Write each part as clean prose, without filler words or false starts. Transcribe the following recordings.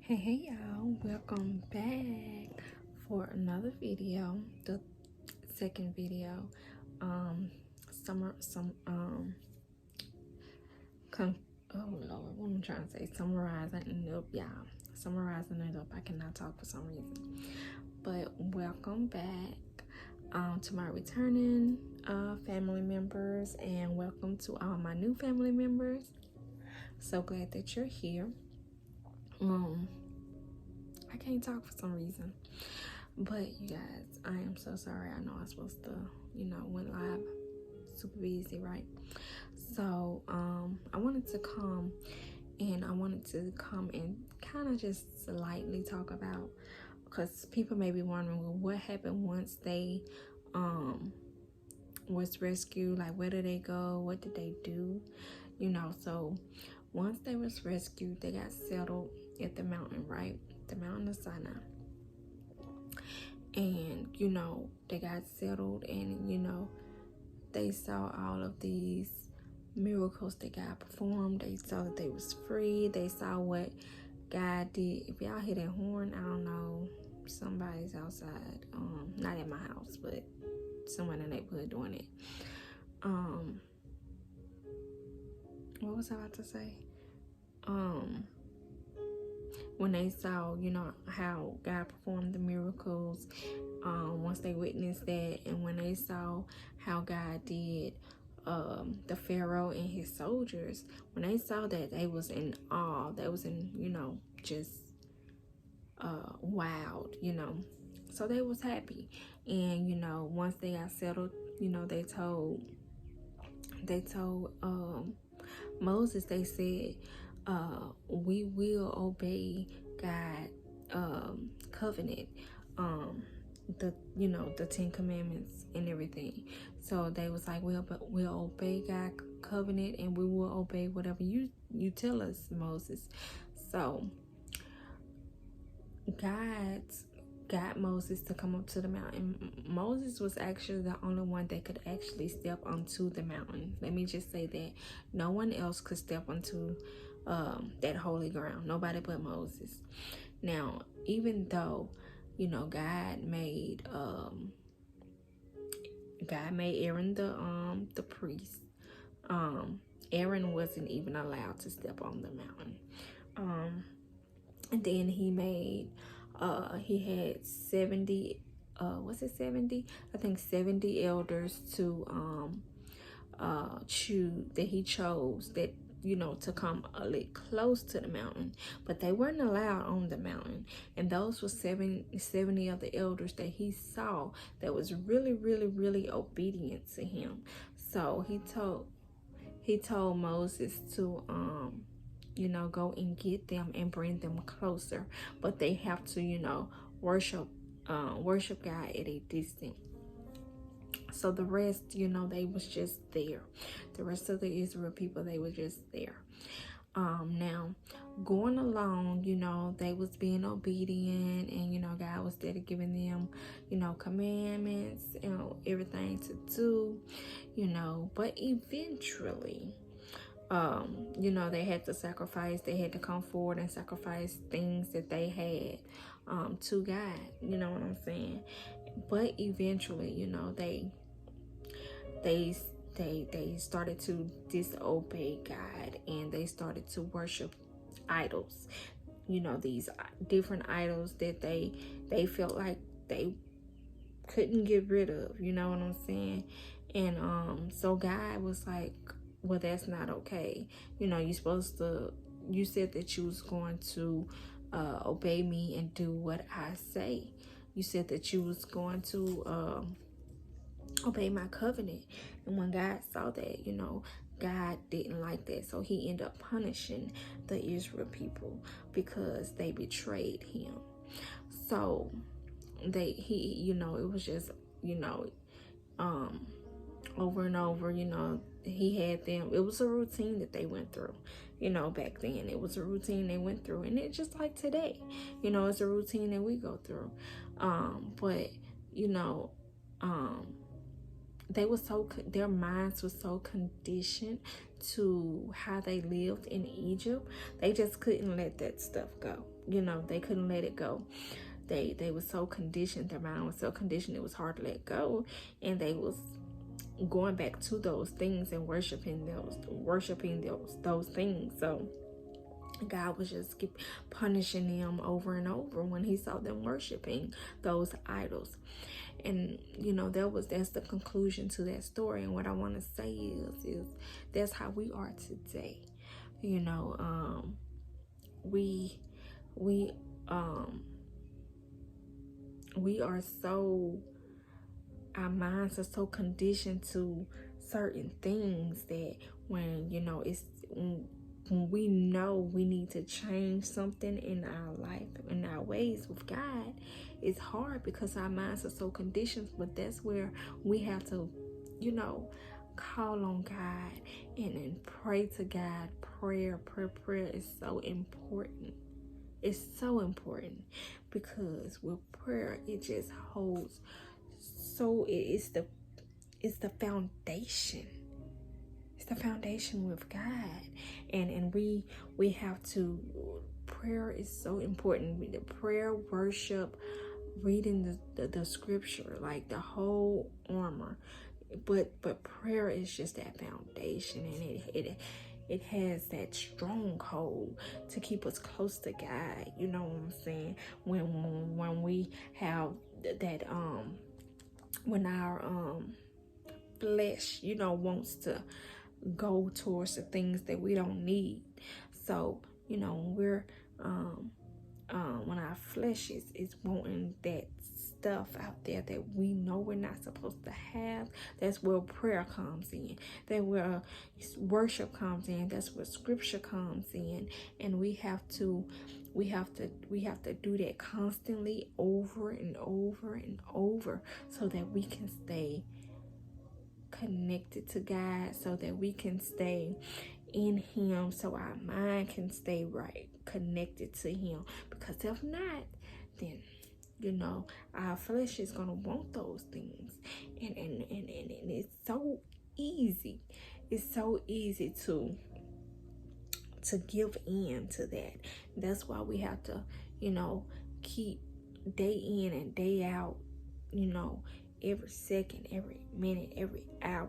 Hey y'all, welcome back for another video, the second video. Um summer some com oh Lord, what am I trying to say? Summarizing it up, y'all. Summarizing it up. I cannot talk for some reason. But welcome back to my returning family members, and welcome to all my new family members. So glad that you're here. I can't talk for some reason. But you guys, I am so sorry. I know I was supposed to, went live super busy, right? So I wanted to come and kind of just slightly talk about, because people may be wondering, well, what happened once they was rescued? Like, where did they go? What did they do? So once they was rescued, they got settled at the mountain, right? The mountain of Sinai. And they got settled, and they saw all of these miracles that God performed. They saw that they was free. They saw what God did. If y'all hear that horn, I don't know, somebody's outside, not at my house, but someone in the neighborhood doing it. What was I about to say? When they saw, how God performed the miracles, once they witnessed that, and when they saw how God did the Pharaoh and his soldiers, when they saw that, they was in awe. They was in, just wowed, So they was happy. And, once they got settled, they told Moses, they said, we will obey God covenant, the 10 commandments and everything. So they was like, we'll obey God covenant, and we will obey whatever you tell us, Moses. So God got Moses to come up to the mountain. Moses was actually the only one that could actually step onto the mountain. Let me just say that no one else could step onto that holy ground. Nobody but Moses. Now, even though God made Aaron the priest, Aaron wasn't even allowed to step on the mountain. And then he made he had 70, was it 70? I think 70 elders to choose, that he chose, that to come a little close to the mountain, but they weren't allowed on the mountain. And those were 70 of the elders that he saw that was really, really, really obedient to him. So he told Moses to go and get them and bring them closer, but they have to worship God at a distance. So the rest, they was just there. The rest of the Israel people, they were just there. Now, going along, they was being obedient, and God was there to giving them, commandments, everything to do, but eventually, they had to sacrifice. They had to come forward and sacrifice things that they had to God. You know what I'm saying? But eventually, they started to disobey God, and they started to worship idols. These different idols that they felt like they couldn't get rid of. You know what I'm saying? And so God was like, well, that's not okay. You said that you was going to obey me and do what I say. You said that you was going to obey my covenant. And when God saw that, God didn't like that. So he ended up punishing the Israel people because they betrayed him. So it was just, over and over, he had them. It was a routine that they went through, back then. It was a routine they went through. And it's just like today, it's a routine that we go through. But, they were their minds were so conditioned to how they lived in Egypt, they just couldn't let that stuff go. You know, they couldn't let it go. They were so conditioned, their mind was so conditioned, it was hard to let go, and they was going back to those things and worshiping those things. So God was just keep punishing them over and over when he saw them worshiping those idols. And you know, that's the conclusion to that story. And what I want to say is that's how we are today. You know, we are so, our minds are so conditioned to certain things that when, you know, when we know we need to change something in our life, in our ways with God, it's hard because our minds are so conditioned. But that's where we have to, you know, call on God and pray to God. Prayer is so important. It's so important because with prayer, it just holds. So it's the foundation. It's the foundation with God, and we have to. Prayer is so important. The prayer, worship, reading the scripture, like the whole armor. But prayer is just that foundation, and it has that stronghold to keep us close to God. You know what I'm saying? When we have that when our flesh, you know, wants to go towards the things that we don't need. So, you know, we're when our flesh is wanting that stuff out there that we know we're not supposed to have, that's where prayer comes in. That's where worship comes in. That's where scripture comes in. And we have to do that constantly, over and over and over, so that we can stay connected to God, so that we can stay in him, so our mind can stay right, connected to him. Because if not, then, you know, our flesh is gonna want those things, and it's so easy. It's so easy to give in to that. That's why we have to, you know, keep day in and day out, you know, every second, every minute, every hour.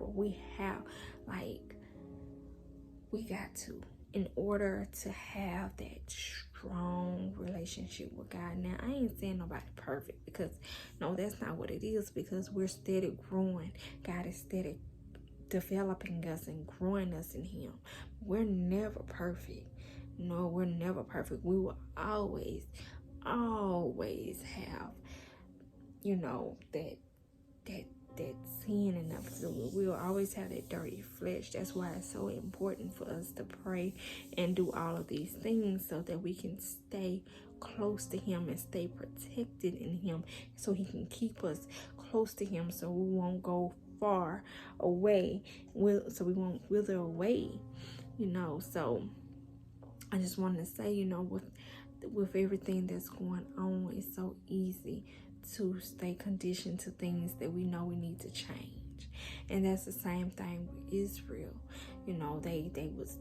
We got to, in order to have that strong relationship with God. Now, I ain't saying nobody perfect, because no, that's not what it is, because we're steady growing. God is steady developing us and growing us in him. We're never perfect. No, we're never perfect. We will always have, you know, that sin in us. We will always have that dirty flesh. That's why it's so important for us to pray and do all of these things, so that we can stay close to him and stay protected in him, so he can keep us close to him, so we won't go far away, so we won't wither away, you know. So I just wanted to say, you know, with everything that's going on, it's so easy to stay conditioned to things that we know we need to change. And that's the same thing with Israel. You know, they was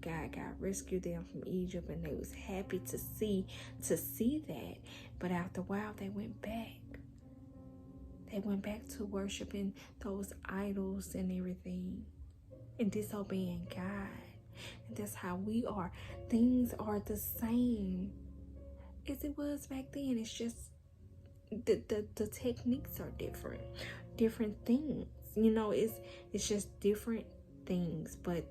God rescued them from Egypt, and they was happy to see that. But after a while, they went back. They went back to worshiping those idols and everything, and disobeying God. And that's how we are. Things are the same as it was back then. It's just the techniques are different things, you know. It's just different things, but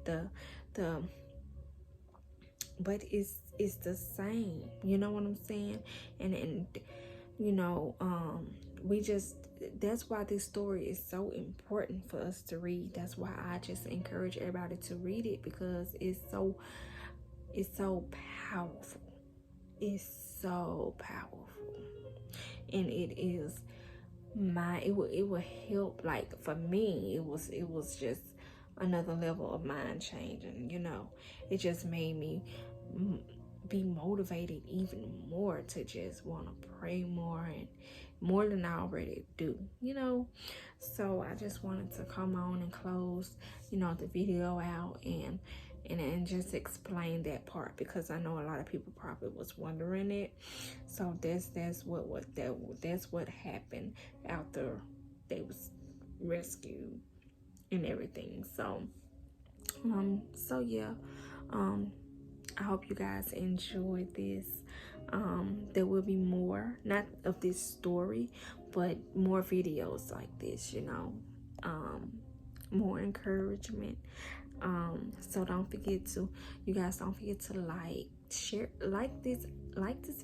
it's the same, you know what I'm saying? And you know, that's why this story is so important for us to read. That's why I just encourage everybody to read it, because it's so powerful. It's so powerful. And it is it will help. Like, for me, it was just another level of mind changing, you know. It just made me be motivated even more to just want to pray more, and more than I already do, you know. So I just wanted to come on and close, you know, the video out and just explain that part, because I know a lot of people probably was wondering it. So that's what happened after they was rescued and everything. So yeah, I hope you guys enjoyed this. There will be more, not of this story, but more videos like this, you know, more encouragement. So don't forget to, you guys don't forget to like, share, like this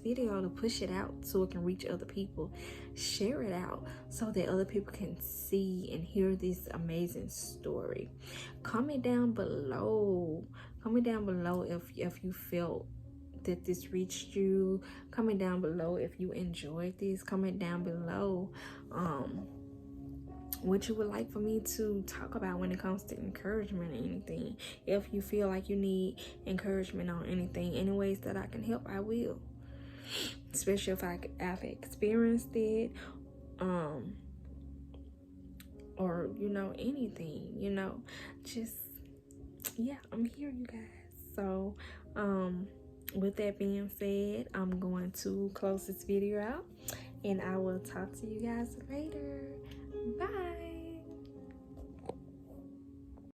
video to push it out so it can reach other people. Share it out so that other people can see and hear this amazing story. Comment down below if you felt that this reached you. Comment down below if you enjoyed this. Comment down below what you would like for me to talk about when it comes to encouragement or anything. If you feel like you need encouragement on anything, any ways that I can help, I will. Especially if I've experienced it, or you know, anything, you know, just yeah, I'm here, you guys. So with that being said, I'm going to close this video out, and I will talk to you guys later. Bye.